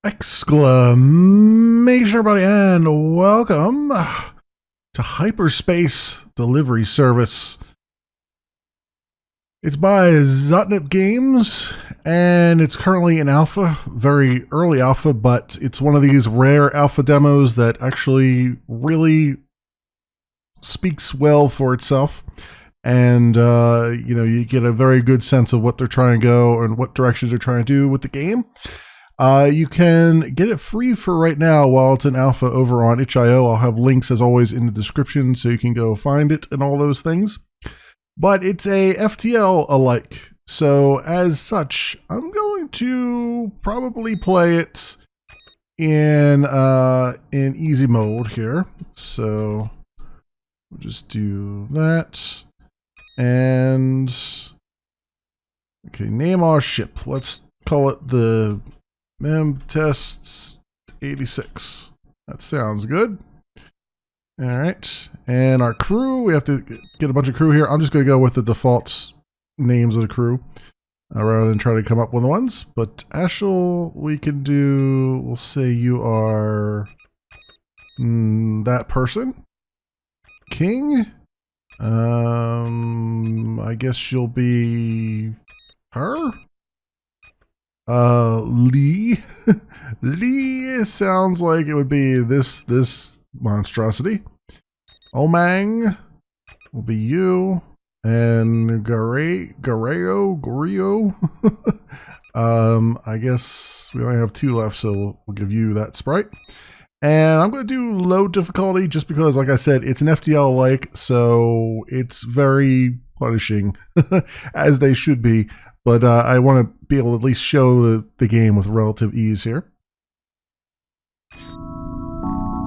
Exclamation, everybody, and welcome to Hyperspace Delivery Service. It's by Zotnet Games, and it's currently in alpha, very early alpha, but it's one of these rare alpha demos that actually really speaks well for itself. And, you get a very good sense of what they're trying to go and what directions they're trying to do with the game. You can get it free for right now while it's in alpha over on itch.io. I'll have links as always in the description so you can go find it and all those things. But it's a ftl-like, so as such, I'm going to probably play it in easy mode here. So we'll just do that. And okay, name our ship. Let's call it the Mem Tests 86. That sounds good. All right. And our crew, we have to get a bunch of crew here. I'm just going to go with the default names of the crew rather than try to come up with ones. But Ashel, we can do, we'll say you are that person. King, I guess you'll be her. Lee. Lee sounds like it would be this monstrosity. Omang will be you. And Goreo. I guess we only have 2 left, so we'll give you that sprite. And I'm going to do low difficulty just because, like I said, it's an FTL-like, so it's very punishing, as they should be. But I want to be able to at least show the game with relative ease here.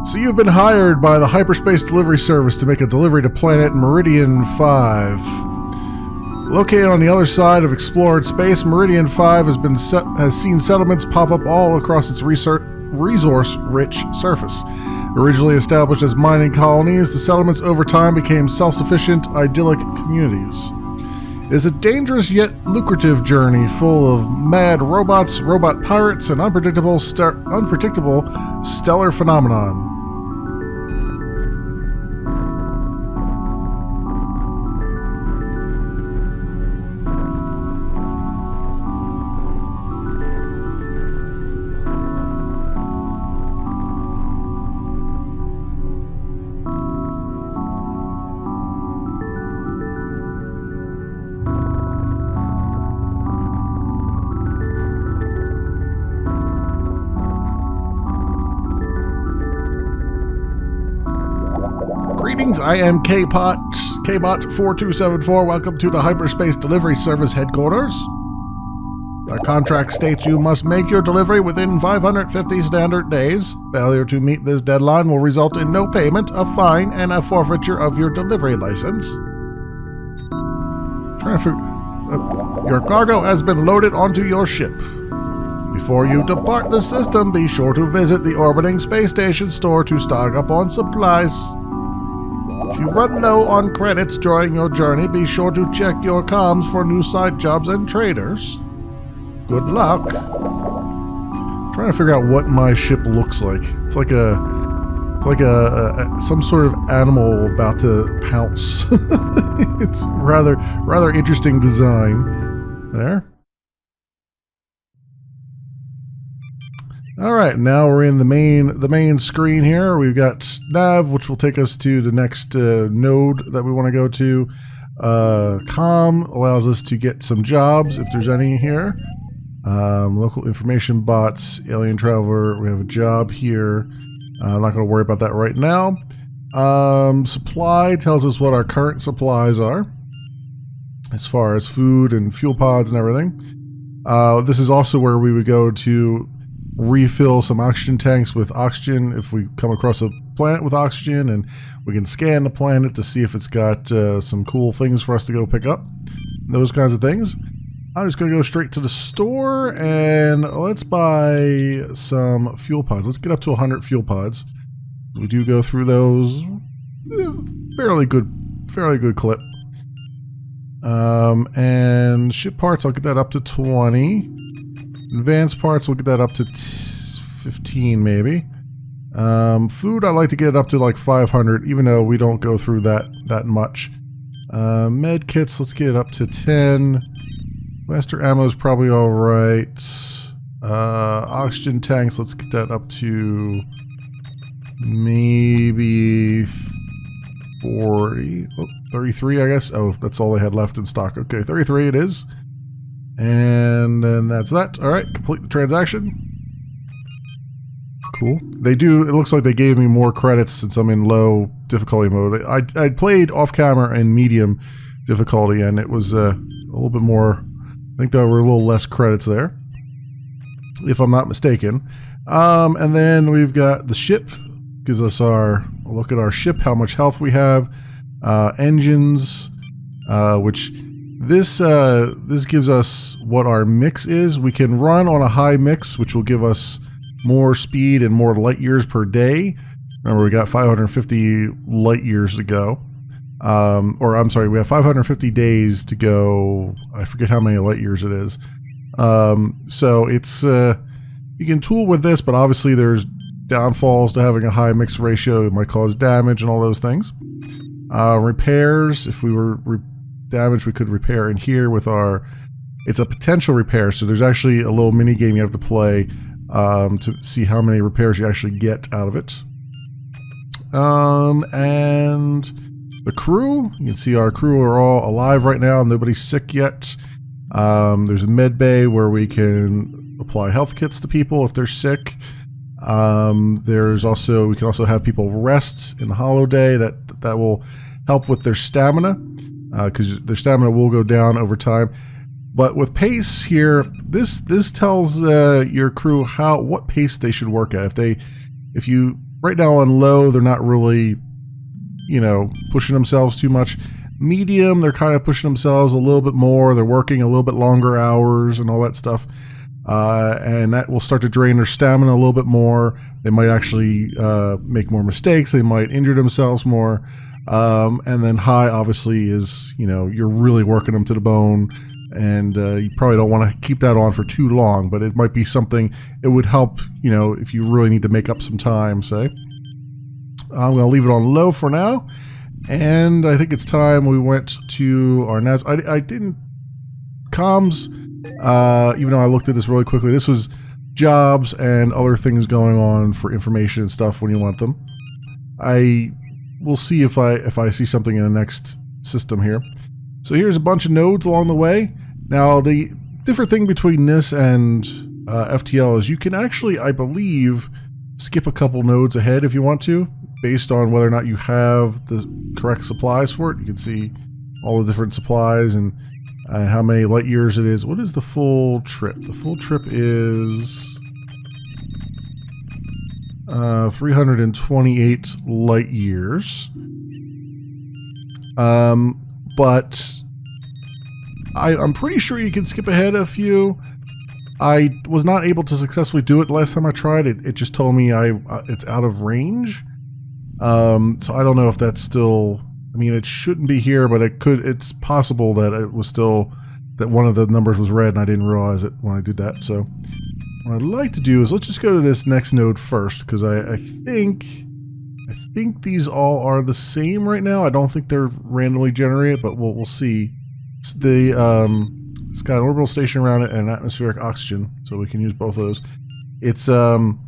So you've been hired by the Hyperspace Delivery Service to make a delivery to planet Meridian 5. Located on the other side of explored space, Meridian 5 has seen settlements pop up all across its resource-rich surface. Originally established as mining colonies, the settlements over time became self-sufficient, idyllic communities. It is a dangerous yet lucrative journey full of mad robots, robot pirates, and unpredictable stellar phenomenon. Greetings, I am KBot4274. Welcome to the Hyperspace Delivery Service headquarters. Our contract states you must make your delivery within 550 standard days. Failure to meet this deadline will result in no payment, a fine, and a forfeiture of your delivery license. Your cargo has been loaded onto your ship. Before you depart the system, be sure to visit the orbiting space station store to stock up on supplies. If you run low on credits during your journey, be sure to check your comms for new side jobs and traders. Good luck. I'm trying to figure out what my ship looks like. It's like some sort of animal about to pounce. It's rather interesting design. There. All right, now we're in the main screen here. We've got Nav, which will take us to the next node that we want to go to. Com allows us to get some jobs if there's any here. Local information bots, alien traveler. We have a job here. I'm not going to worry about that right now. Supply tells us what our current supplies are, as far as food and fuel pods and everything. This is also where we would go to refill some oxygen tanks with oxygen if we come across a planet with oxygen, and we can scan the planet to see if it's got some cool things for us to go pick up, those kinds of things. I'm just going to go straight to the store and let's buy some fuel pods. Let's get up to 100 fuel pods. We do go through those fairly good clip. And ship parts, I'll get that up to 20. Advanced parts, we'll get that up to 15 maybe. Food, I like to get it up to like 500, even though we don't go through that much. Med kits, let's get it up to 10. Master ammo is probably all right. Oxygen tanks, let's get that up to maybe 40. Oh, 33, I guess. Oh, that's all they had left in stock. Okay, 33 it is. And then that's that. All right, complete the transaction. Cool. They do, it looks like they gave me more credits since I'm in low difficulty mode. I played off camera in medium difficulty and it was a little bit more, I think there were a little less credits there, if I'm not mistaken. And then we've got the ship, gives us a look at our ship, how much health we have, engines, which this gives us what our mix is. We can run on a high mix, which will give us more speed and more light years per day. Remember, we got 550 light years to go. Or I'm sorry, we have 550 days to go. I forget how many light years it is. So it's, you can tool with this, but obviously there's downfalls to having a high mix ratio. It might cause damage and all those things. Repairs, if we were damaged, we could repair in here with our, it's a potential repair. So there's actually a little mini game you have to play to see how many repairs you actually get out of it. And the crew, you can see our crew are all alive right now. Nobody's sick yet. There's a med bay where we can apply health kits to people if they're sick. There's also, we can also have people rest in the holiday. That will help with their stamina, because their stamina will go down over time. But with pace here, this tells your crew what pace they should work at. If you right now on low, they're not really, you know, pushing themselves too much. Medium, they're kind of pushing themselves a little bit more. They're working a little bit longer hours and all that stuff, and that will start to drain their stamina a little bit more. They might actually make more mistakes. They might injure themselves more. And then high, obviously, is, you know, you're really working them to the bone. And you probably don't want to keep that on for too long, but it might be something, it would help, you know, if you really need to make up some time, say. I'm going to leave it on low for now, and I think it's time we went to our navs. I didn't, comms, even though I looked at this really quickly, this was jobs and other things going on for information and stuff when you want them. I will see if I see something in the next system here. So here's a bunch of nodes along the way. Now, the different thing between this and FTL is you can actually, I believe, skip a couple nodes ahead if you want to, based on whether or not you have the correct supplies for it. You can see all the different supplies and how many light years it is. What is the full trip? The full trip is 328 light years. But I'm pretty sure you can skip ahead a few. I was not able to successfully do it last time I tried. It just told me it's out of range. So I don't know if that's still, I mean, it shouldn't be here, but it's possible that it was still, that one of the numbers was red and I didn't realize it when I did that. So what I'd like to do is let's just go to this next node first, because I think these all are the same right now. I don't think they're randomly generated, but we'll see. It's it's got an orbital station around it and atmospheric oxygen, so we can use both of those. It's the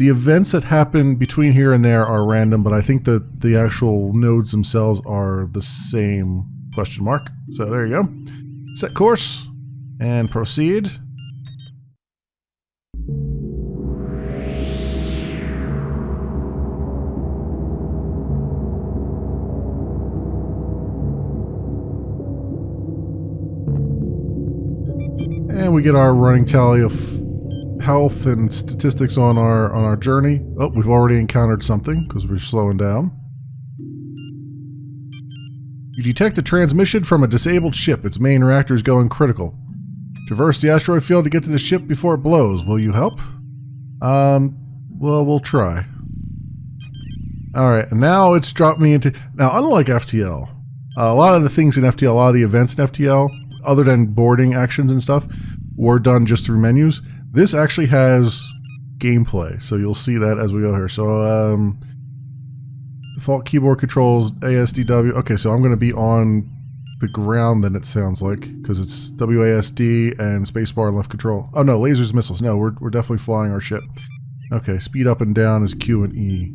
events that happen between here and there are random, but I think that the actual nodes themselves are the same, question mark. So there you go. Set course and proceed. And we get our running tally of health and statistics on our journey. Oh, we've already encountered something because we're slowing down. You detect a transmission from a disabled ship. Its main reactor is going critical. Traverse the asteroid field to get to the ship before it blows. Will you help? Well, we'll try. Alright, now it's dropped me into... Now, unlike FTL, a lot of the things in FTL, a lot of the events in FTL, other than boarding actions and stuff, were done just through menus. This actually has gameplay. So you'll see that as we go here. So default keyboard controls ASDW. Okay, so I'm going to be on the ground then, it sounds like, because it's WASD and spacebar and left control. Oh no, lasers, missiles. No, we're definitely flying our ship. Okay, speed up and down is Q and E.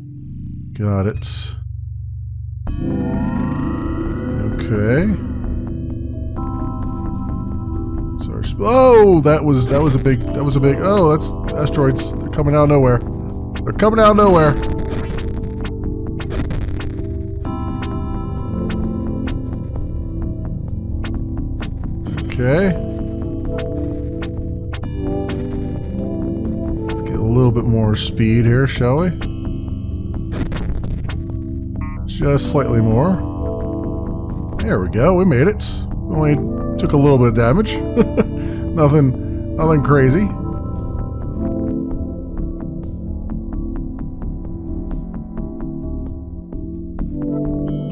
Got it. Okay. Oh, that was a big. Oh, that's asteroids. They're coming out of nowhere. They're coming out of nowhere. Okay. Let's get a little bit more speed here, shall we? Just slightly more. There we go. We made it. Only took a little bit of damage. Nothing crazy.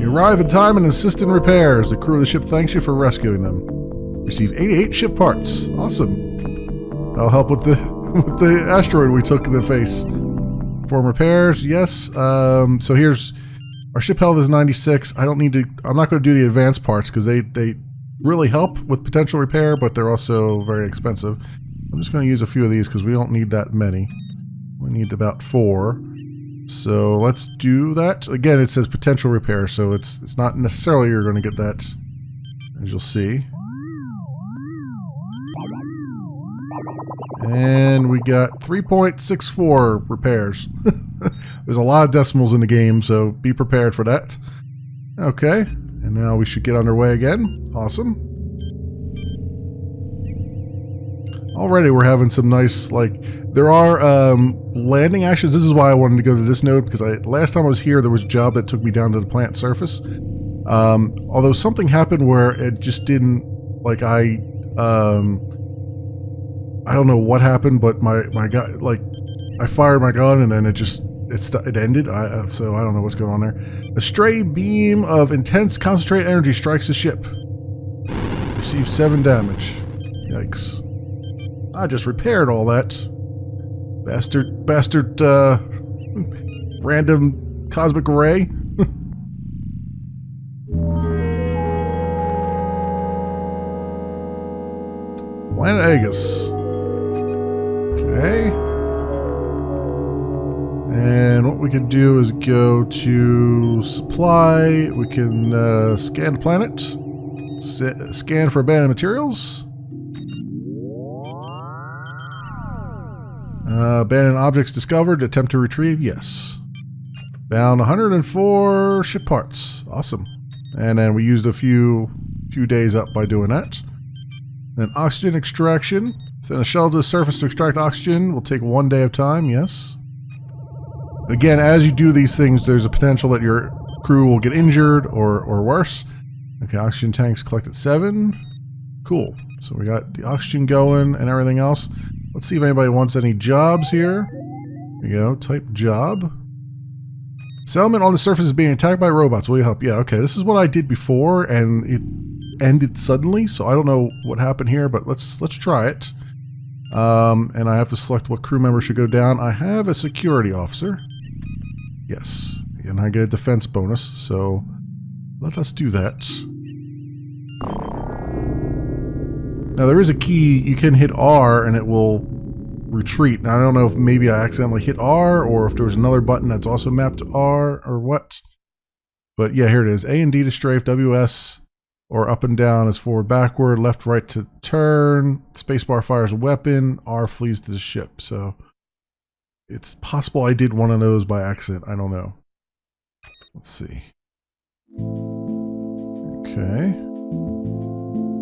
You arrive in time and assist in repairs. The crew of the ship thanks you for rescuing them. Receive 88 ship parts. Awesome. That'll help with the asteroid we took in the face. Perform repairs. Yes. So here's our ship health is 96. I'm not going to do the advanced parts because they really help with potential repair, but they're also very expensive. I'm just going to use a few of these because we don't need that many. We need about 4. So let's do that. Again, it says potential repair, so it's not necessarily you're going to get that, as you'll see. And we got 3.64 repairs. There's a lot of decimals in the game, so be prepared for that. Okay, and now we should get underway again. Awesome. Already we're having some nice, there are landing actions. This is why I wanted to go to this node, because last time I was here, there was a job that took me down to the plant surface. Although something happened where it just didn't, I don't know what happened, but my gun, I fired my gun and then it ended. So I don't know what's going on there. A stray beam of intense concentrated energy strikes the ship. Receive 7 damage. Yikes. I just repaired all that. Bastard, random cosmic ray. Planet Aegis. Okay. And what we can do is go to supply. We can scan the planet. Scan for abandoned materials. Abandoned objects discovered. Attempt to retrieve. Yes. Found 104 ship parts. Awesome. And then we used a few days up by doing that. Then oxygen extraction. Send a shuttle to the surface to extract oxygen. Will take 1 day of time. Yes. Again, as you do these things, there's a potential that your crew will get injured or worse. Okay, oxygen tanks collected 7. Cool. So we got the oxygen going and everything else. Let's see if anybody wants any jobs here. There you go. Type job. Settlement on the surface is being attacked by robots. Will you help? Yeah, okay. This is what I did before, and it ended suddenly, so I don't know what happened here, but let's try it. And I have to select what crew member should go down. I have a security officer. Yes. And I get a defense bonus, so let us do that. Now there is a key. You can hit R and it will retreat. Now I don't know if maybe I accidentally hit R or if there was another button that's also mapped to R or what. But yeah, here it is. A and D to strafe, WS or up and down is forward, backward, left, right to turn. Spacebar fires a weapon. R flees to the ship. So it's possible I did one of those by accident. I don't know. Let's see. Okay.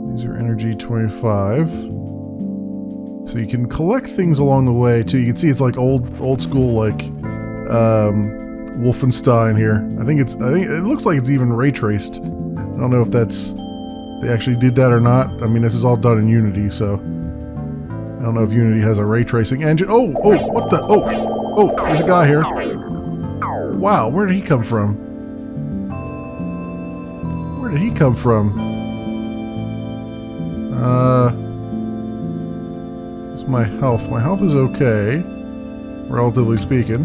Laser energy 25. So you can collect things along the way too. You can see it's like old school, like Wolfenstein here. I think it looks like it's even ray traced. I don't know if they actually did that or not. I mean, this is all done in Unity, so I don't know if Unity has a ray tracing engine. Oh, what the? Oh, there's a guy here. Wow, where did he come from? Where did he come from? What's my health? My health is okay. relatively speaking.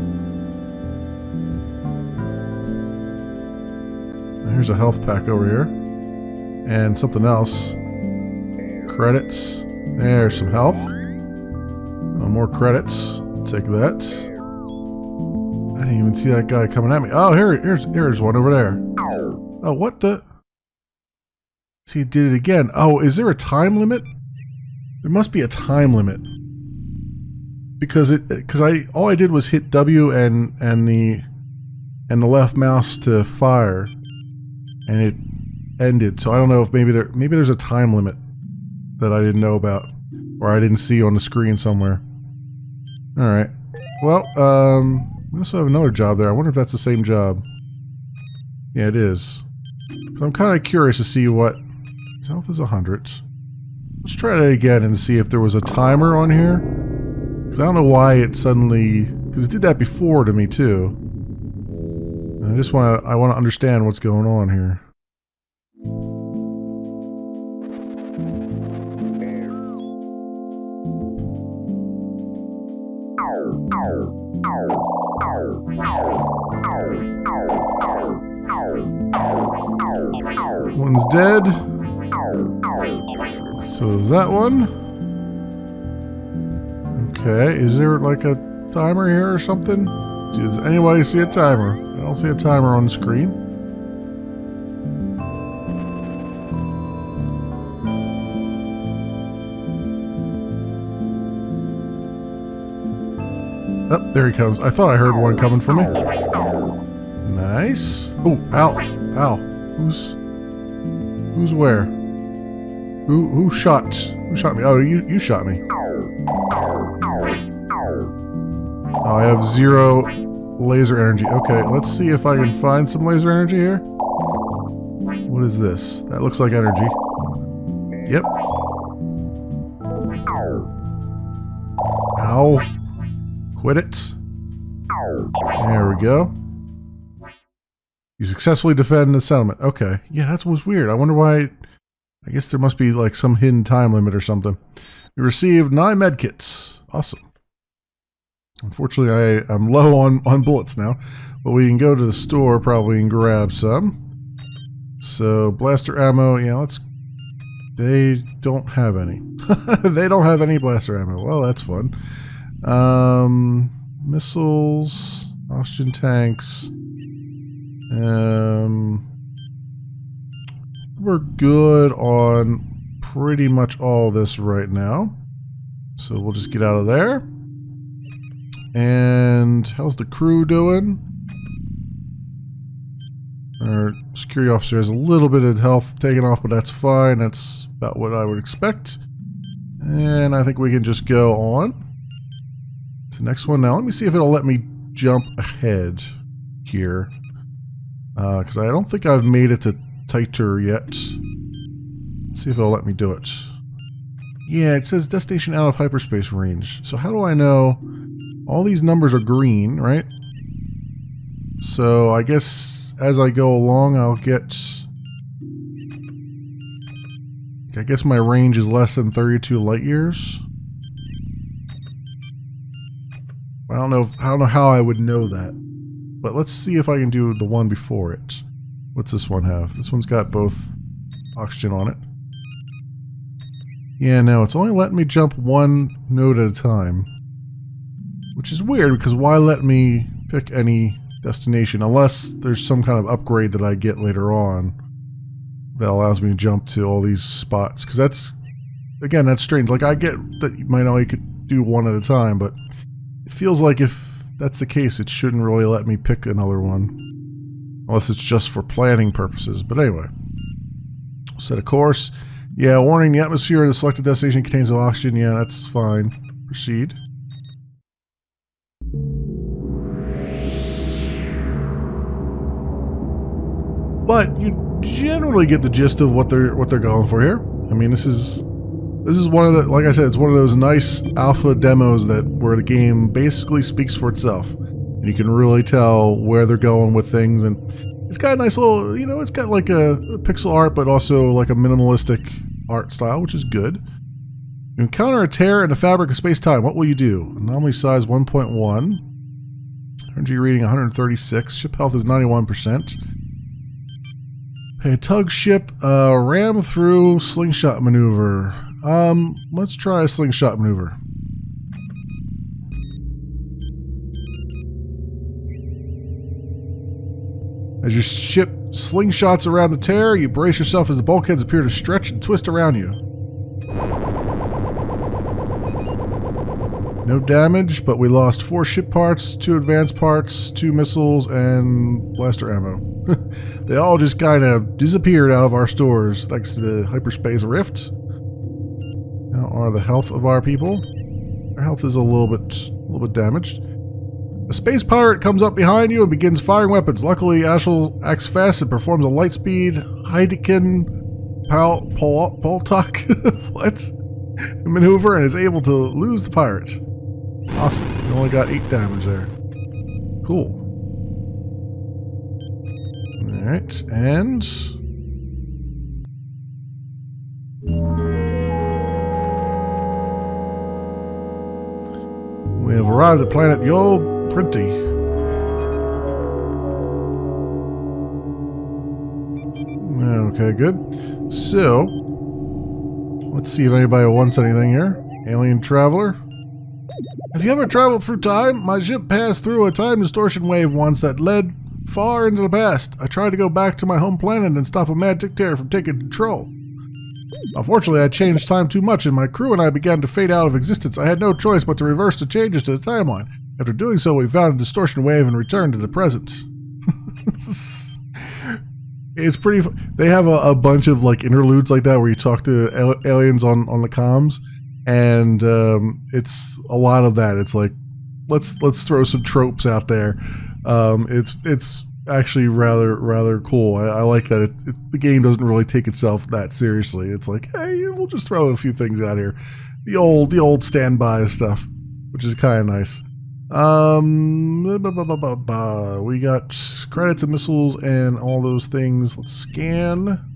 Here's a health pack over here. And something else. Credits. There's some health. Oh, more credits. Take that. I didn't even see that guy coming at me. Oh, here's one over there. Oh, what the? See, he did it again. Oh, is there a time limit? There must be a time limit. Because all I did was hit W and the left mouse to fire, and it ended. So I don't know if maybe there's a time limit that I didn't know about, or I didn't see on the screen somewhere. All right. Well, we also have another job there. I wonder if that's the same job. Yeah, it is. So I'm kind of curious to see what health is 100. Let's try that again and see if there was a timer on here. Because I don't know why it suddenly... Because it did that before to me, too. And I want to understand what's going on here. One's dead. So is that one? Okay, is there like a timer here or something? Does anybody see a timer? I don't see a timer on the screen. Oh, there he comes. I thought I heard one coming for me. Nice. Oh, ow. Ow. Who's where? Who shot me? Oh, you shot me. Oh, I have 0 laser energy. Okay, let's see if I can find some laser energy here. What is this? That looks like energy. Yep. Ow. Quit it. There we go. You successfully defend the settlement. Okay. Yeah, that was weird. I wonder why... I guess there must be like some hidden time limit or something. We received 9 medkits. Awesome. Unfortunately, I'm low on bullets now. But we can go to the store probably and grab some. So, blaster ammo. Yeah, they don't have any. They don't have any blaster ammo. Well, that's fun. Missiles. Oxygen tanks. We're good on pretty much all this right now. So we'll just get out of there. And how's the crew doing? Our security officer has a little bit of health taken off, but that's fine. That's about what I would expect. And I think we can just go on to the next one. Now let me see if it'll let me jump ahead here. Because I don't think I've made it to tighter yet. Let's see if it'll let me do it. Yeah, it says destination out of hyperspace range. So how do I know? All these numbers are green, right? So I guess as I go along, I'll get... I guess my range is less than 32 light years. I don't know how I would know that. But let's see if I can do the one before it. What's this one have? This one's got both oxygen on it. Yeah, no, it's only letting me jump one node at a time. Which is weird, because why let me pick any destination? Unless there's some kind of upgrade that I get later on that allows me to jump to all these spots. Because that's, again, that's strange. Like, I get that you might only could do one at a time, but it feels like if that's the case, it shouldn't really let me pick another one. Unless it's just for planning purposes. But anyway. Set a course. Yeah, warning, the atmosphere of the selected destination contains no oxygen. Yeah, that's fine. Proceed. But you generally get the gist of what they're going for here. I mean, this is one of the, like I said, it's one of those nice alpha demos where the game basically speaks for itself. And you can really tell where they're going with things, and it's got a nice little, you know, it's got like a pixel art, but also like a minimalistic art style, which is good. You encounter a tear in the fabric of space-time. What will you do? Anomaly size 1.1. Energy reading 136. Ship health is 91%. A tug ship, ram through slingshot maneuver. Let's try a slingshot maneuver. As your ship slingshots around the tear, you brace yourself as the bulkheads appear to stretch and twist around you. No damage, but we lost 4 ship parts, 2 advanced parts, 2 missiles, and blaster ammo. They all just kind of disappeared out of our stores thanks to the hyperspace rift. How are the health of our people? Their health is a little bit damaged. A space pirate comes up behind you and begins firing weapons. Luckily, Ashel acts fast and performs a light speed Heidekin Poltok maneuver and is able to lose the pirate. Awesome. You only got 8 damage there. Cool. Alright, and... we have arrived at planet Yo Printy. Okay, good. So, let's see if anybody wants anything here. Alien Traveler. Have you ever traveled through time? My ship passed through a time distortion wave once that led far into the past. I tried to go back to my home planet and stop a mad dictator from taking control. Unfortunately, I changed time too much and my crew and I began to fade out of existence. I had no choice but to reverse the changes to the timeline. After doing so, we found a distortion wave and returned to the present. It's pretty... They have a bunch of like interludes like that where you talk to aliens on the comms. And it's a lot of that. It's like, let's throw some tropes out there. It's actually rather cool. I like that the game doesn't really take itself that seriously. It's like, hey, we'll just throw a few things out here. The old standby stuff, which is kind of nice. We got credits and missiles and all those things. Let's scan.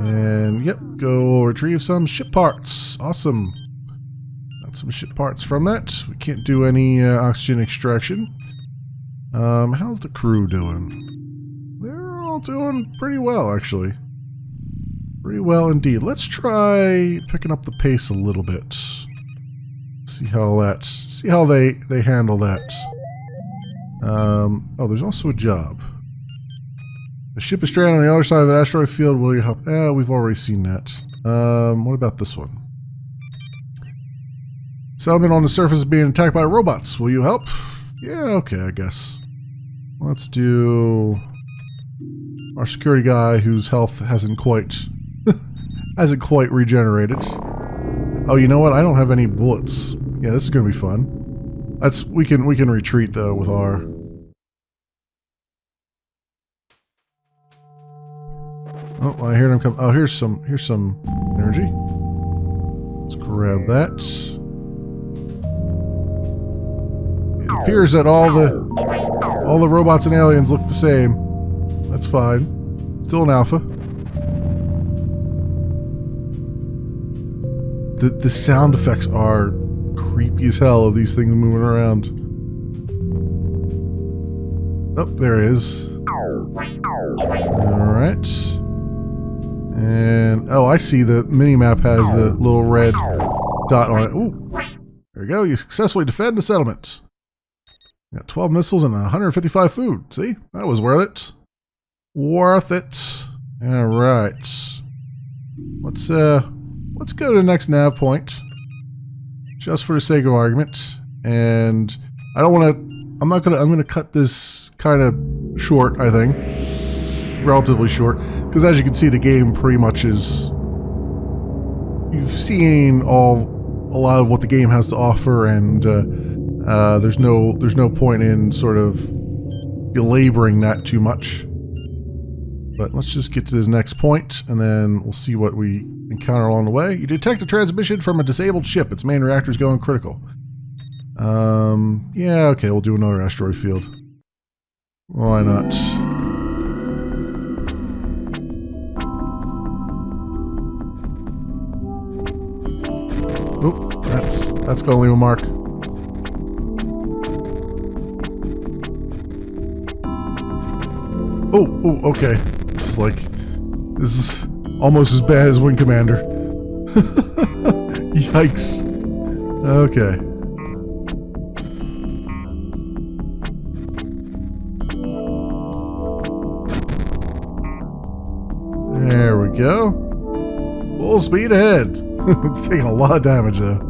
And yep, go retrieve some ship parts. Awesome. Got some ship parts from that. We can't do any oxygen extraction. How's the crew doing? They're all doing pretty well, actually. Pretty well indeed. Let's try picking up the pace a little bit. See how they handle that. Oh, there's also a job. The ship is stranded on the other side of an asteroid field. Will you help? We've already seen that. What about this one? Settlement on the surface is being attacked by robots. Will you help? Yeah, okay, I guess. Let's do our security guy whose health hasn't quite regenerated. Oh, you know what? I don't have any bullets. Yeah, this is gonna be fun. We can retreat though with our... Oh, I hear them come. Oh, here's some energy. Let's grab that. It appears that all the robots and aliens look the same. That's fine. Still an alpha. The sound effects are creepy as hell of these things moving around. Oh, there it is. All right. And, oh, I see the mini-map has the little red dot on it. Ooh, there you go. You successfully defend the settlement. Got 12 missiles and 155 food. See? That was worth it. Worth it. All right. Let's go to the next nav point. Just for the sake of argument. And I don't want to... I'm going to cut this kind of short, I think. Relatively short. Because as you can see, the game pretty much is... You've seen a lot of what the game has to offer, and there's no point in sort of belaboring that too much. But let's just get to this next point, and then we'll see what we encounter along the way. You detect a transmission from a disabled ship. Its main reactor is going critical. Yeah, okay, we'll do another asteroid field. Why not? Oh, that's gonna leave a mark. Oh, okay. This is almost as bad as Wing Commander. Yikes. Okay. There we go. Full speed ahead. It's taking a lot of damage though.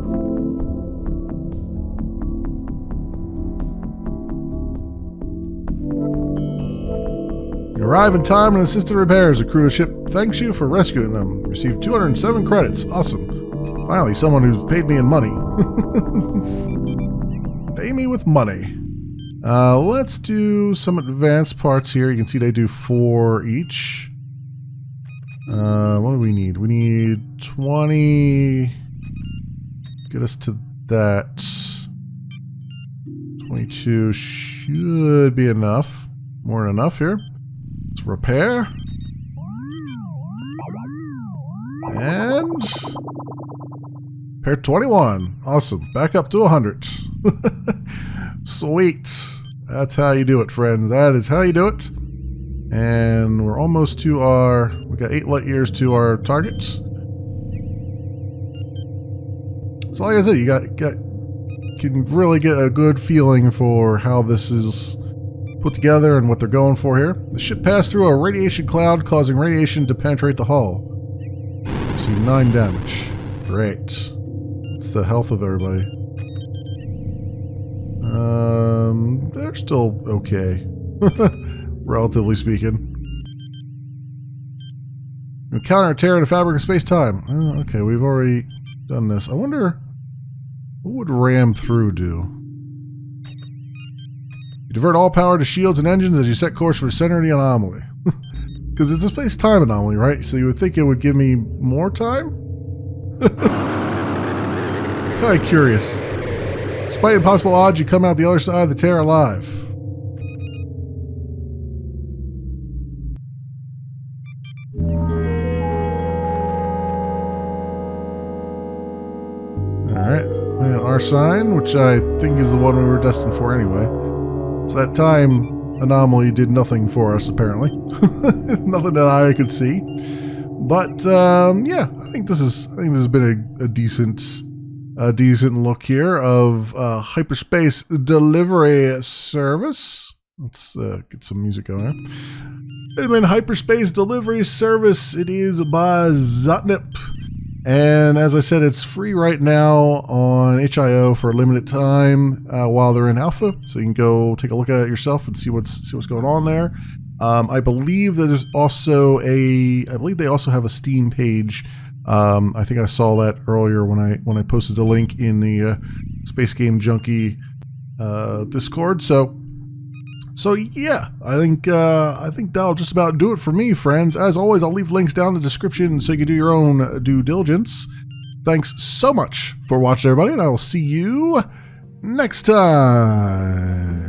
You arrive in time and assist in repairs. The crew of the ship thanks you for rescuing them. Receive 207 credits. Awesome. Finally, someone who's paid me in money. Pay me with money. Let's do some advanced parts here. You can see they do 4 each. What do we need? We need 20. Get us to that. 22 should be enough. More than enough here. Let's repair. And repair 21. Awesome. Back up to 100. Sweet. That's how you do it, friends. That is how you do it. And we're almost to our... We got 8 light years to our target. So like I said, you can really get a good feeling for how this is put together and what they're going for here. The ship passed through a radiation cloud, causing radiation to penetrate the hull. Received 9 damage. Great. What's the health of everybody? They're still okay. Relatively speaking. Encounter a tear in the fabric of space-time. Oh, okay, we've already done this. I wonder, what would ram through do? You divert all power to shields and engines as you set course for the center of the anomaly. Because it's a space-time anomaly, right? So you would think it would give me more time? Kind of curious. Despite impossible odds, you come out the other side of the tear alive. Alright, our sign, which I think is the one we were destined for anyway. So that time anomaly did nothing for us, apparently. Nothing that I could see. But yeah, I think this has been a decent look here of Hyperspace delivery service. Let's get some music going here. It's been Hyperspace delivery service. It is by Zotnip. And as I said, it's free right now on HIO for a limited time while they're in alpha. So you can go take a look at it yourself and see what's going on there. I believe that there's also I believe they also have a Steam page. I think I saw that earlier when I posted the link in the Space Game Junkie Discord. So yeah, I think that'll just about do it for me, friends. As always, I'll leave links down in the description so you can do your own due diligence. Thanks so much for watching, everybody, and I will see you next time.